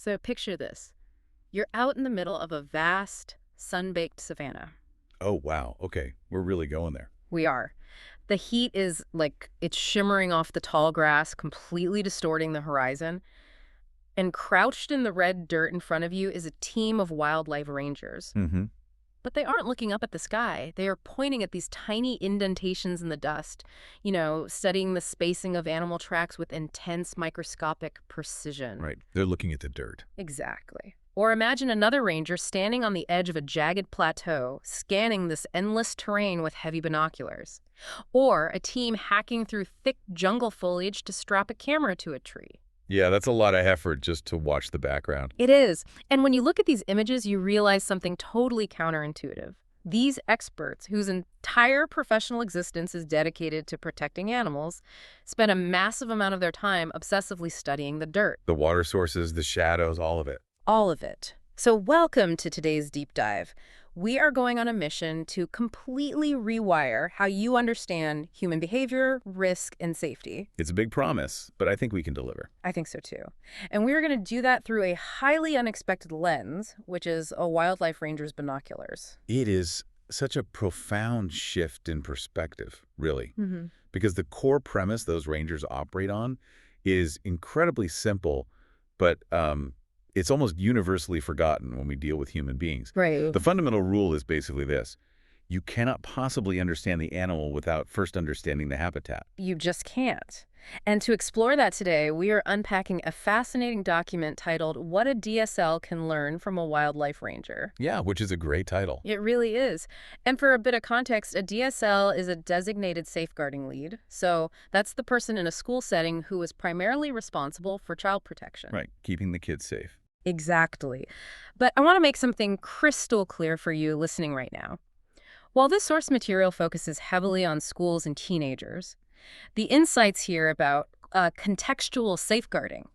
So picture this. You're out in the middle of a vast, sun-baked savanna. Oh, wow. Okay. We're really going there. We are. The heat is like it's shimmering off the tall grass, completely distorting the horizon. And crouched in the red dirt in front of you is a team of wildlife rangers. Mm-hmm. But they aren't looking up at the sky. They are pointing at these tiny indentations in the dust, studying the spacing of animal tracks with intense microscopic precision. Right. They're looking at the dirt. Exactly. Or imagine another ranger standing on the edge of a jagged plateau, scanning this endless terrain with heavy binoculars. Or a team hacking through thick jungle foliage to strap a camera to a tree. Yeah, that's a lot of effort just to watch the background. It is. And when you look at these images, you realize something totally counterintuitive. These experts, whose entire professional existence is dedicated to protecting animals, spend a massive amount of their time obsessively studying the dirt. The water sources, the shadows, all of it. All of it. So welcome to today's deep dive. We are going on a mission to completely rewire how you understand human behavior, risk, and safety. It's a big promise, but I think we can deliver. I think so too. And we're going to do that through a highly unexpected lens, which is a wildlife ranger's binoculars. It is such a profound shift in perspective, really. Mm-hmm. Because the core premise those rangers operate on is incredibly simple, but it's almost universally forgotten when we deal with human beings. Right. The fundamental rule is basically this. You cannot possibly understand the animal without first understanding the habitat. You just can't. And to explore that today, we are unpacking a fascinating document titled What a DSL Can Learn From a Wildlife Ranger. Yeah, which is a great title. It really is. And for a bit of context, a DSL is a designated safeguarding lead. So that's the person in a school setting who is primarily responsible for child protection. Right, keeping the kids safe. Exactly. But I want to make something crystal clear for you listening right now. While this source material focuses heavily on schools and teenagers, the insights here about contextual safeguarding,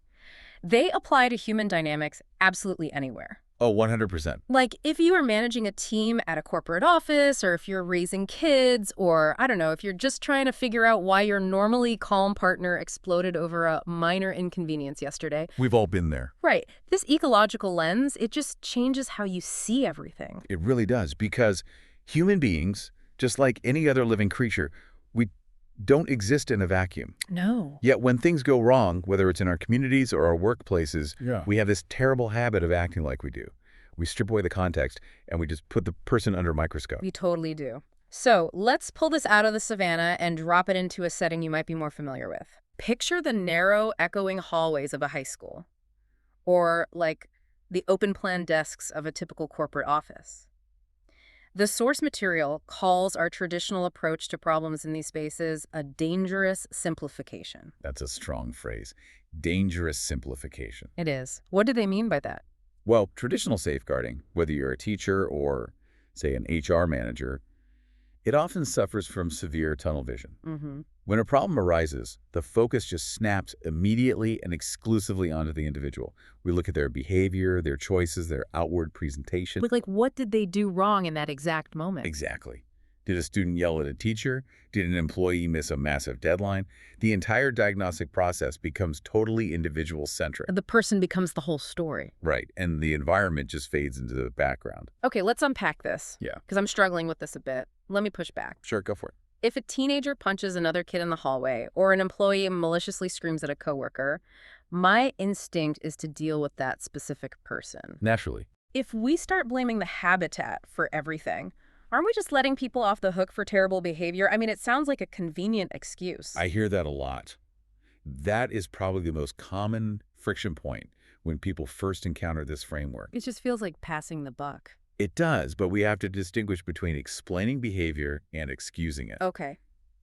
they apply to human dynamics absolutely anywhere. Oh, 100%. Like if you are managing a team at a corporate office, or if you're raising kids, or I don't know, if you're just trying to figure out why your normally calm partner exploded over a minor inconvenience yesterday. We've all been there. Right. This ecological lens, it just changes how you see everything. It really does, because human beings, just like any other living creature, we don't exist in a vacuum. No. Yet when things go wrong, whether it's in our communities or our workplaces, Yeah. we have this terrible habit of acting like we do. We strip away the context and we just put the person under a microscope. We totally do. So let's pull this out of the savannah and drop it into a setting you might be more familiar with. Picture the narrow, echoing hallways of a high school, or like the open-plan desks of a typical corporate office. The source material calls our traditional approach to problems in these spaces a dangerous simplification. That's a strong phrase. Dangerous simplification. It is. What do they mean by that? Well, traditional safeguarding, whether you're a teacher or, say, an HR manager, it often suffers from severe tunnel vision. Mm-hmm. When a problem arises, the focus just snaps immediately and exclusively onto the individual. We look at their behavior, their choices, their outward presentation. Like, what did they do wrong in that exact moment? Exactly. Did a student yell at a teacher? Did an employee miss a massive deadline? The entire diagnostic process becomes totally individual-centric. The person becomes the whole story. Right, and the environment just fades into the background. Okay, let's unpack this. Yeah. Because I'm struggling with this a bit. Let me push back. Sure, go for it. If a teenager punches another kid in the hallway, or an employee maliciously screams at a coworker, my instinct is to deal with that specific person. Naturally. If we start blaming the habitat for everything, aren't we just letting people off the hook for terrible behavior? I mean, it sounds like a convenient excuse. I hear that a lot. That is probably the most common friction point when people first encounter this framework. It just feels like passing the buck. It does, but we have to distinguish between explaining behavior and excusing it. Okay,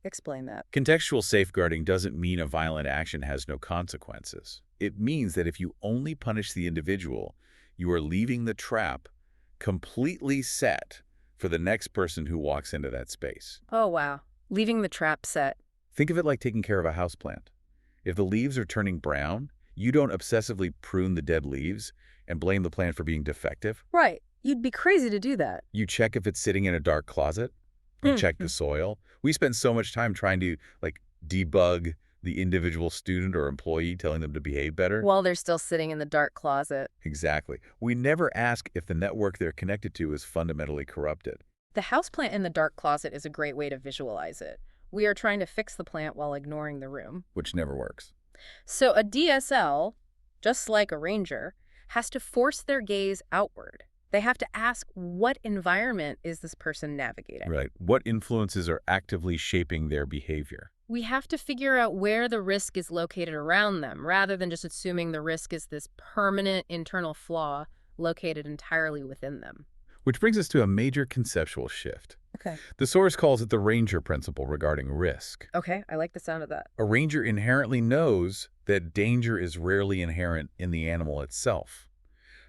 explain that. Contextual safeguarding doesn't mean a violent action has no consequences. It means that if you only punish the individual, you are leaving the trap completely set for the next person who walks into that space. Oh, wow. Leaving the trap set. Think of it like taking care of a houseplant. If the leaves are turning brown, you don't obsessively prune the dead leaves and blame the plant for being defective. Right. You'd be crazy to do that. You check if it's sitting in a dark closet. You check the soil. We spend so much time trying to debug the individual student or employee telling them to behave better? While they're still sitting in the dark closet. Exactly. We never ask if the network they're connected to is fundamentally corrupted. The houseplant in the dark closet is a great way to visualize it. We are trying to fix the plant while ignoring the room. Which never works. So a DSL, just like a ranger, has to force their gaze outward. They have to ask, what environment is this person navigating? Right. What influences are actively shaping their behavior? We have to figure out where the risk is located around them, rather than just assuming the risk is this permanent internal flaw located entirely within them. Which brings us to a major conceptual shift. Okay. The source calls it the ranger principle regarding risk. Okay, I like the sound of that. A ranger inherently knows that danger is rarely inherent in the animal itself.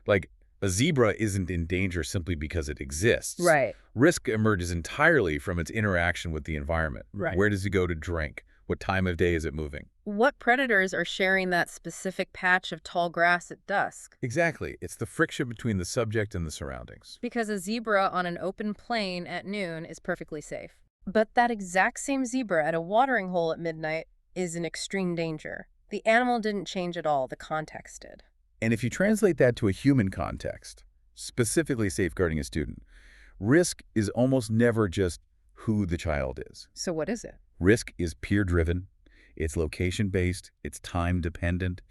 Like, a zebra isn't in danger simply because it exists. Right. Risk emerges entirely from its interaction with the environment. Right. Where does it go to drink? What time of day is it moving? What predators are sharing that specific patch of tall grass at dusk? Exactly. It's the friction between the subject and the surroundings. Because a zebra on an open plain at noon is perfectly safe. But that exact same zebra at a watering hole at midnight is in extreme danger. The animal didn't change at all, the context did. And if you translate that to a human context, specifically safeguarding a student, risk is almost never just who the child is. So what is it? Risk is peer-driven, it's location-based, it's time-dependent,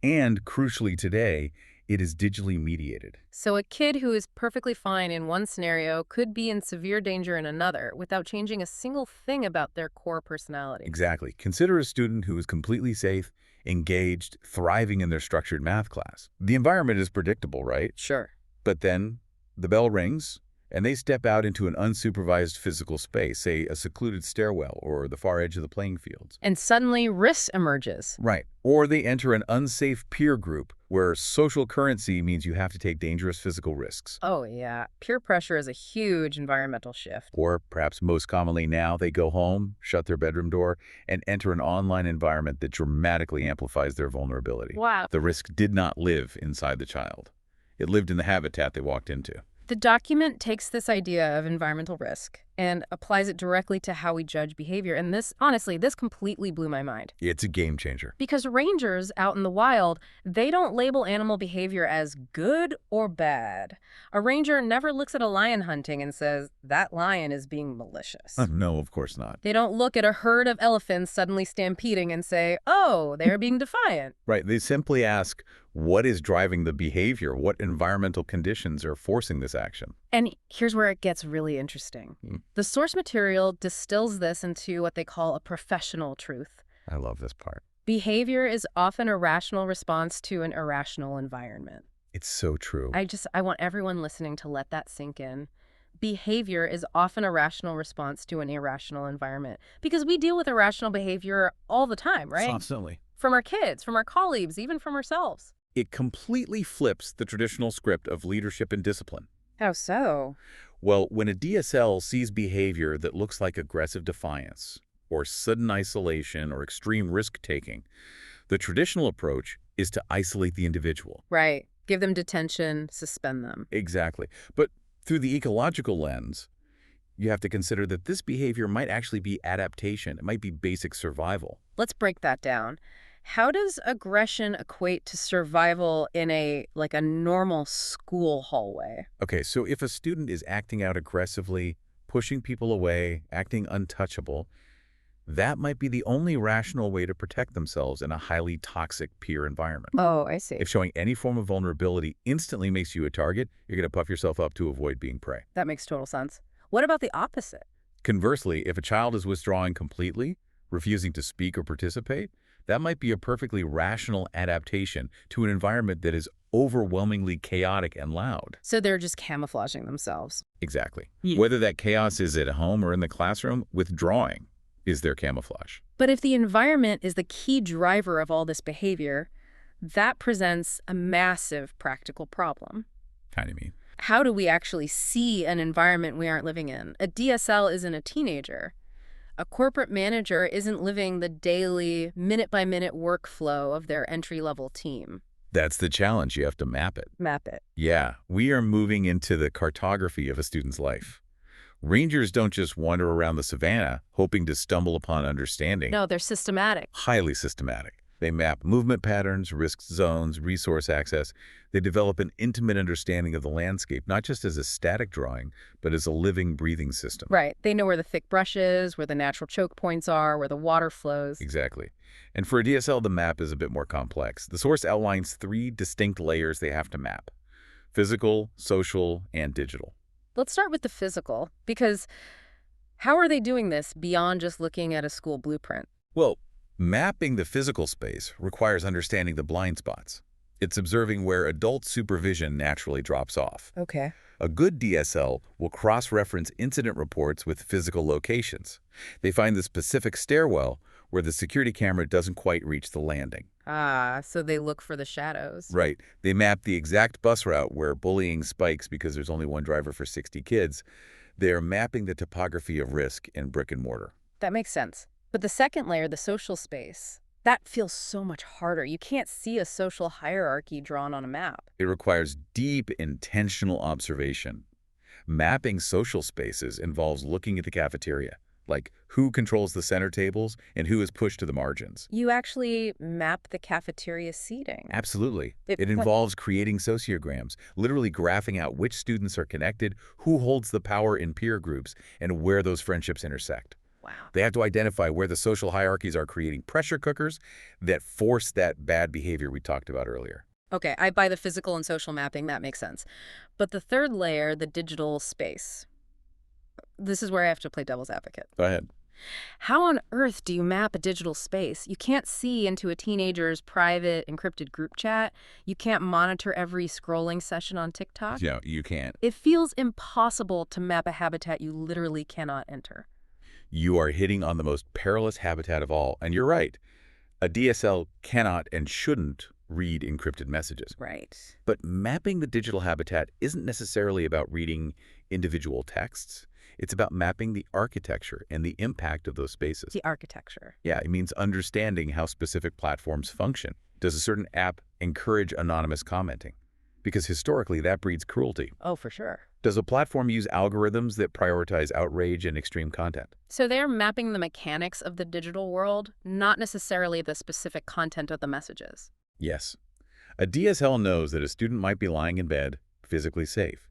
and crucially today, it is digitally mediated. So a kid who is perfectly fine in one scenario could be in severe danger in another without changing a single thing about their core personality. Exactly. Consider a student who is completely safe, engaged, thriving in their structured math class. The environment is predictable, right? Sure. But then the bell rings, and they step out into an unsupervised physical space, say a secluded stairwell or the far edge of the playing fields. And suddenly risk emerges. Right. Or they enter an unsafe peer group where social currency means you have to take dangerous physical risks. Oh yeah, peer pressure is a huge environmental shift. Or perhaps most commonly now, they go home, shut their bedroom door, and enter an online environment that dramatically amplifies their vulnerability. Wow. The risk did not live inside the child. It lived in the habitat they walked into. The document takes this idea of environmental risk and applies it directly to how we judge behavior. And this, honestly, this completely blew my mind. It's a game changer. Because rangers out in the wild, they don't label animal behavior as good or bad. A ranger never looks at a lion hunting and says, that lion is being malicious. No, of course not. They don't look at a herd of elephants suddenly stampeding and say, oh, they're being defiant. Right. They simply ask, what is driving the behavior? What environmental conditions are forcing this action? And here's where it gets really interesting. The source material distills this into what they call a professional truth. I love this part. Behavior is often a rational response to an irrational environment. It's so true. I want everyone listening to let that sink in. Behavior is often a rational response to an irrational environment. Because we deal with irrational behavior all the time, right? Constantly. From our kids, from our colleagues, even from ourselves. It completely flips the traditional script of leadership and discipline. How so? Well, when a DSL sees behavior that looks like aggressive defiance, or sudden isolation, or extreme risk-taking, the traditional approach is to isolate the individual. Right. Give them detention, suspend them. Exactly. But through the ecological lens, you have to consider that this behavior might actually be adaptation. It might be basic survival. Let's break that down. How does aggression equate to survival in a normal school hallway? Okay, so if a student is acting out aggressively, pushing people away, acting untouchable, that might be the only rational way to protect themselves in a highly toxic peer environment. Oh, I see. If showing any form of vulnerability instantly makes you a target, you're going to puff yourself up to avoid being prey. That makes total sense. What about the opposite? Conversely, if a child is withdrawing completely, refusing to speak or participate, that might be a perfectly rational adaptation to an environment that is overwhelmingly chaotic and loud. So they're just camouflaging themselves. Exactly. Yeah. Whether that chaos is at home or in the classroom, withdrawing is their camouflage. But if the environment is the key driver of all this behavior, that presents a massive practical problem. How do you mean? How do we actually see an environment we aren't living in? A DSL isn't a teenager. A corporate manager isn't living the daily, minute-by-minute workflow of their entry-level team. That's the challenge. You have to map it. Map it. Yeah, we are moving into the cartography of a student's life. Rangers don't just wander around the savannah hoping to stumble upon understanding. No, they're systematic. Highly systematic. They map movement patterns, risk zones, resource access. They develop an intimate understanding of the landscape, not just as a static drawing, but as a living, breathing system. Right. They know where the thick brush is, where the natural choke points are, where the water flows. Exactly. And for a DSL, the map is a bit more complex. The source outlines 3 distinct layers they have to map: physical, social, and digital. Let's start with the physical, because how are they doing this beyond just looking at a school blueprint? Well, mapping the physical space requires understanding the blind spots. It's observing where adult supervision naturally drops off. Okay. A good DSL will cross-reference incident reports with physical locations. They find the specific stairwell where the security camera doesn't quite reach the landing. Ah, so they look for the shadows. Right. They map the exact bus route where bullying spikes because there's only one driver for 60 kids. They're mapping the topography of risk in brick and mortar. That makes sense. But the second layer, the social space, that feels so much harder. You can't see a social hierarchy drawn on a map. It requires deep, intentional observation. Mapping social spaces involves looking at the cafeteria, like who controls the center tables and who is pushed to the margins. You actually map the cafeteria seating. Absolutely. It- It involves creating sociograms, literally graphing out which students are connected, who holds the power in peer groups, and where those friendships intersect. Wow. They have to identify where the social hierarchies are creating pressure cookers that force that bad behavior we talked about earlier. Okay, I buy the physical and social mapping. That makes sense. But the third layer, the digital space, this is where I have to play devil's advocate. Go ahead. How on earth do you map a digital space? You can't see into a teenager's private encrypted group chat. You can't monitor every scrolling session on TikTok. Yeah, you can't. It feels impossible to map a habitat you literally cannot enter. You are hitting on the most perilous habitat of all, and you're right. A DSL cannot and shouldn't read encrypted messages. Right. But mapping the digital habitat isn't necessarily about reading individual texts. It's about mapping the architecture and the impact of those spaces. The architecture. Yeah, it means understanding how specific platforms function. Does a certain app encourage anonymous commenting? Because historically, that breeds cruelty. Oh, for sure. Does a platform use algorithms that prioritize outrage and extreme content? So they're mapping the mechanics of the digital world, not necessarily the specific content of the messages. Yes. A DSL knows that a student might be lying in bed, physically safe,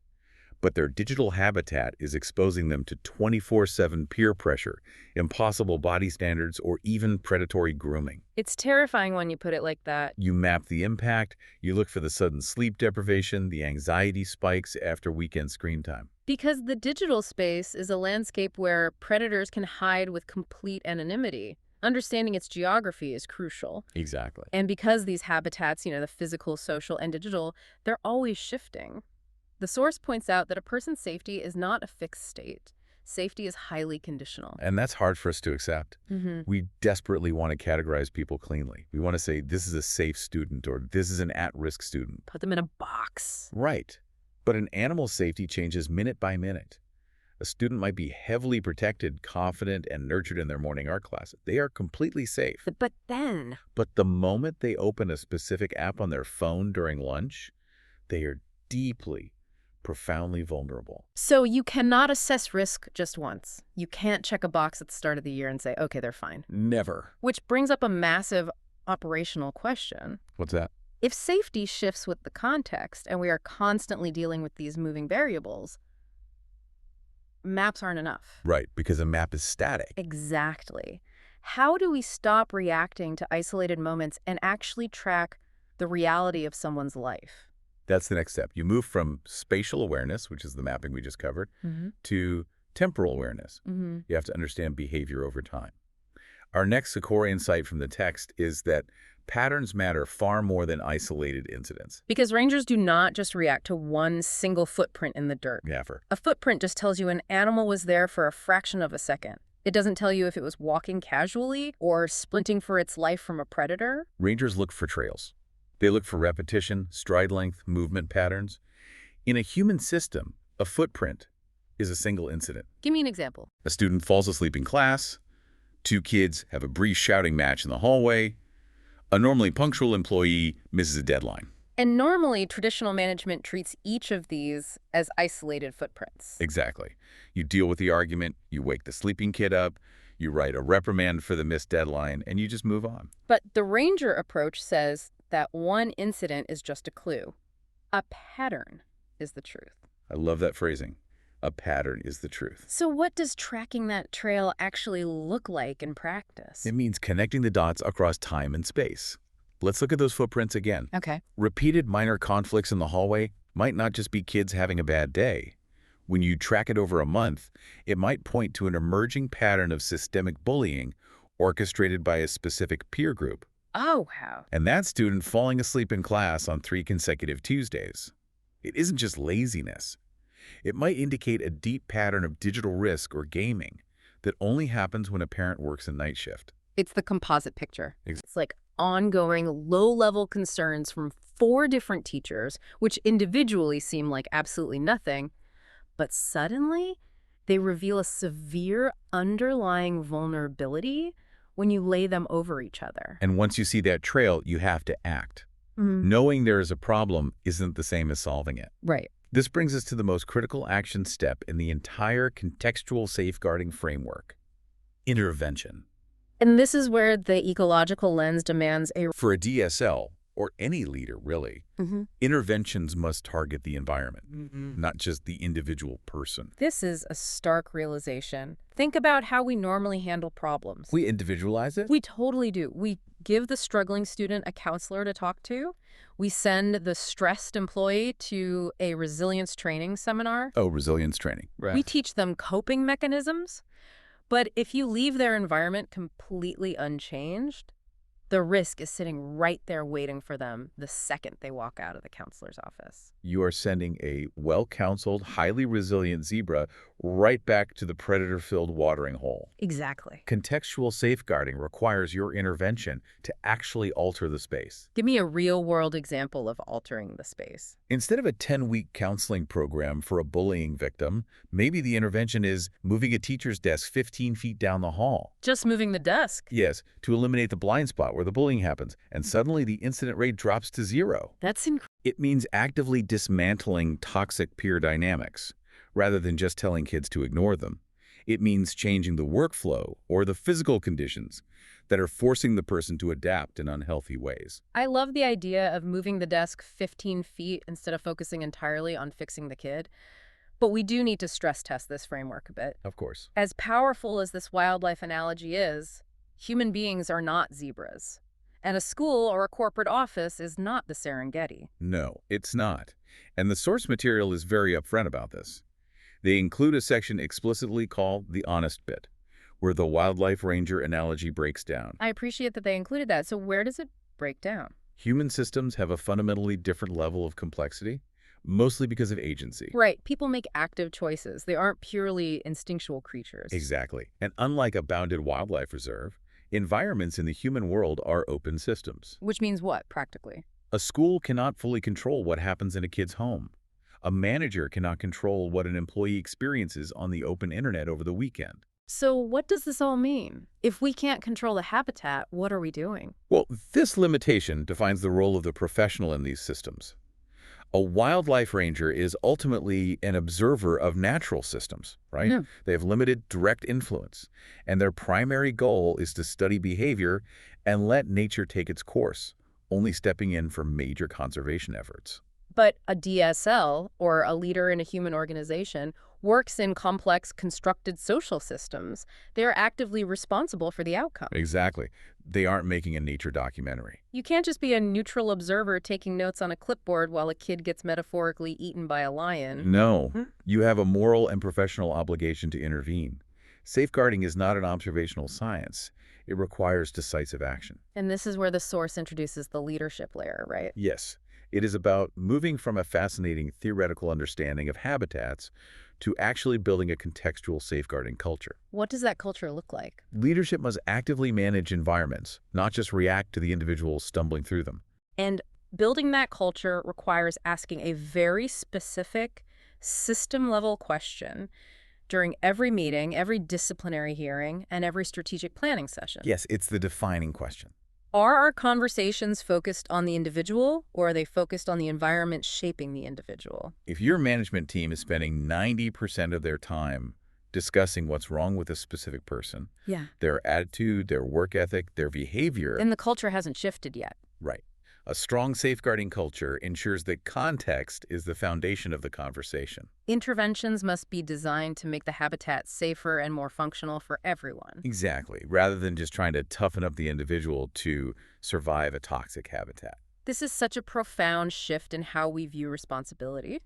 but their digital habitat is exposing them to 24/7 peer pressure, impossible body standards, or even predatory grooming. It's terrifying when you put it like that. You map the impact, you look for the sudden sleep deprivation, the anxiety spikes after weekend screen time. Because the digital space is a landscape where predators can hide with complete anonymity. Understanding its geography is crucial. Exactly. And because these habitats, the physical, social, and digital, they're always shifting. The source points out that a person's safety is not a fixed state. Safety is highly conditional. And that's hard for us to accept. We desperately want to categorize people cleanly. We want to say this is a safe student or this is an at-risk student. Put them in a box. Right. But an animal's safety changes minute by minute. A student might be heavily protected, confident, and nurtured in their morning art class. They are completely safe. But then, But the moment they open a specific app on their phone during lunch, they are deeply, profoundly vulnerable. so you cannot assess risk just once. You can't check a box at the start of the year and say, okay, they're fine. Never. Which brings up a massive operational question. What's that? If safety shifts with the context and we are constantly dealing with these moving variables, maps aren't enough. Right, because a map is static. Exactly. How do we stop reacting to isolated moments and actually track the reality of someone's life? That's the next step. You move from spatial awareness, which is the mapping we just covered, to temporal awareness. You have to understand behavior over time. Our next core insight from the text is that patterns matter far more than isolated incidents. Because rangers do not just react to one single footprint in the dirt. Gaffer. A footprint just tells you an animal was there for a fraction of a second. It doesn't tell you if it was walking casually or splinting for its life from a predator. Rangers look for trails. They look for repetition, stride length, movement patterns. In a human system, a footprint is a single incident. Give me an example. A student falls asleep in class. 2 kids have a brief shouting match in the hallway. A normally punctual employee misses a deadline. And normally, traditional management treats each of these as isolated footprints. Exactly. You deal with the argument, you wake the sleeping kid up, you write a reprimand for the missed deadline, and you just move on. But the Ranger approach says that one incident is just a clue. A pattern is the truth. I love that phrasing. A pattern is the truth. So what does tracking that trail actually look like in practice? It means connecting the dots across time and space. Let's look at those footprints again. Okay. Repeated minor conflicts in the hallway might not just be kids having a bad day. When you track it over a month, it might point to an emerging pattern of systemic bullying orchestrated by a specific peer group. Oh, wow. And that student falling asleep in class on 3 consecutive Tuesdays. It isn't just laziness. It might indicate a deep pattern of digital risk or gaming that only happens when a parent works a night shift. It's the composite picture. Ex- It's like ongoing low-level concerns from 4 different teachers, which individually seem like absolutely nothing, but suddenly they reveal a severe underlying vulnerability when you lay them over each other. And once you see that trail, you have to act. Knowing there is a problem isn't the same as solving it. Right. This brings us to the most critical action step in the entire contextual safeguarding framework: intervention. And this is where the ecological lens demands a... For a DSL, or any leader really, interventions must target the environment, not just the individual person. This is a stark realization. Think about how we normally handle problems. We individualize it? We totally do. We give the struggling student a counselor to talk to. We send the stressed employee to a resilience training seminar. Oh, resilience training. Right. We teach them coping mechanisms. But if you leave their environment completely unchanged, the risk is sitting right there waiting for them the second they walk out of the counselor's office. You are sending a well-counseled, highly resilient zebra right back to the predator-filled watering hole. Exactly. Contextual safeguarding requires your intervention to actually alter the space. Give me a real-world example of altering the space. Instead of a 10-week counseling program for a bullying victim, maybe the intervention is moving a teacher's desk 15 feet down the hall. Just moving the desk. Yes, to eliminate the blind spot where the bullying happens, and suddenly the incident rate drops to 0. That's incredible. It means actively dismantling toxic peer dynamics, rather than just telling kids to ignore them. It means changing the workflow or the physical conditions that are forcing the person to adapt in unhealthy ways. I love the idea of moving the desk 15 feet instead of focusing entirely on fixing the kid. But we do need to stress test this framework a bit. Of course. As powerful as this wildlife analogy is, human beings are not zebras. And a school or a corporate office is not the Serengeti. No, it's not. And the source material is very upfront about this. They include a section explicitly called the honest bit, where the wildlife ranger analogy breaks down. I appreciate that they included that. So where does it break down? Human systems have a fundamentally different level of complexity, mostly because of agency. Right. People make active choices. They aren't purely instinctual creatures. Exactly. And unlike a bounded wildlife reserve, environments in the human world are open systems. Which means what, practically? A school cannot fully control what happens in a kid's home. A manager cannot control what an employee experiences on the open internet over the weekend. So what does this all mean? If we can't control the habitat, what are we doing? Well, this limitation defines the role of the professional in these systems. A wildlife ranger is ultimately an observer of natural systems, right? Yeah. They have limited direct influence, and their primary goal is to study behavior and let nature take its course, only stepping in for major conservation efforts. But a DSL, or a leader in a human organization, works in complex constructed social systems. They are actively responsible for the outcome. Exactly. They aren't making a nature documentary. You can't just be a neutral observer taking notes on a clipboard while a kid gets metaphorically eaten by a lion. No, you have a moral and professional obligation to intervene. Safeguarding is not an observational science. It requires decisive action. And this is where the source introduces the leadership layer, right? Yes, it is about moving from a fascinating theoretical understanding of habitats to actually building a contextual safeguarding culture. What does that culture look like? Leadership must actively manage environments, not just react to the individuals stumbling through them. And building that culture requires asking a very specific system-level question during every meeting, every disciplinary hearing, and every strategic planning session. Yes, it's the defining question. Are our conversations focused on the individual, or are they focused on the environment shaping the individual? If your management team is spending 90% of their time discussing what's wrong with a specific person, Yeah. their attitude, their work ethic, their behavior, Then the culture hasn't shifted yet. right. A strong safeguarding culture ensures that context is the foundation of the conversation. Interventions must be designed to make the habitat safer and more functional for everyone. Exactly, rather than just trying to toughen up the individual to survive a toxic habitat. This is such a profound shift in how we view responsibility.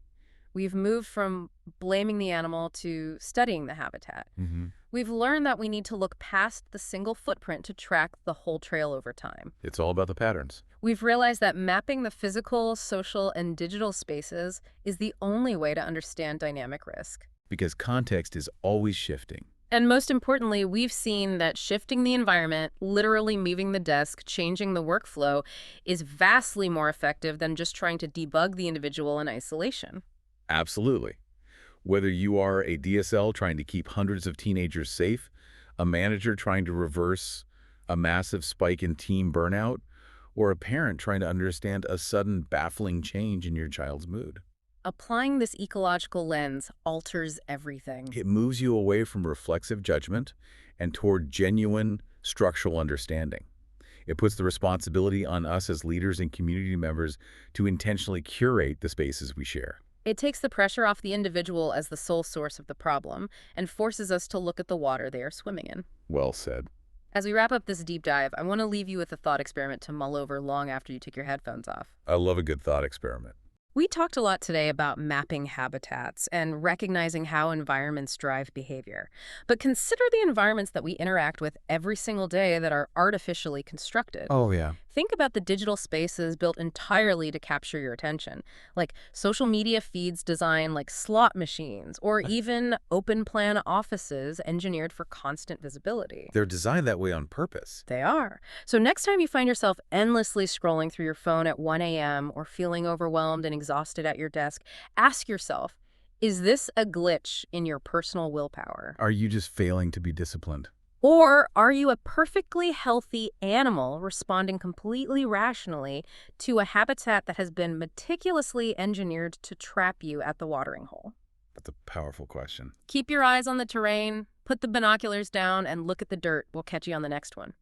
We've moved from blaming the animal to studying the habitat. We've learned that we need to look past the single footprint to track the whole trail over time. It's all about the patterns. We've realized that mapping the physical, social, and digital spaces is the only way to understand dynamic risk. Because context is always shifting. And most importantly, we've seen that shifting the environment, literally moving the desk, changing the workflow, is vastly more effective than just trying to debug the individual in isolation. Absolutely. Whether you are a DSL trying to keep hundreds of teenagers safe, a manager trying to reverse a massive spike in teen burnout, or a parent trying to understand a sudden baffling change in your child's mood. Applying this ecological lens alters everything. It moves you away from reflexive judgment and toward genuine structural understanding. It puts the responsibility on us as leaders and community members to intentionally curate the spaces we share. It takes the pressure off the individual as the sole source of the problem and forces us to look at the water they are swimming in. Well said. As we wrap up this deep dive, I want to leave you with a thought experiment to mull over long after you take your headphones off. I love a good thought experiment. We talked a lot today about mapping habitats and recognizing how environments drive behavior. But consider the environments that we interact with every single day that are artificially constructed. Oh, yeah. Think about the digital spaces built entirely to capture your attention, like social media feeds designed like slot machines, or even open-plan offices engineered for constant visibility. They're designed that way on purpose. They are. So next time you find yourself endlessly scrolling through your phone at 1 a.m. or feeling overwhelmed and exhausted at your desk, ask yourself, is this a glitch in your personal willpower? Are you just failing to be disciplined? Or are you a perfectly healthy animal responding completely rationally to a habitat that has been meticulously engineered to trap you at the watering hole? That's a powerful question. Keep your eyes on the terrain, put the binoculars down, and look at the dirt. We'll catch you on the next one.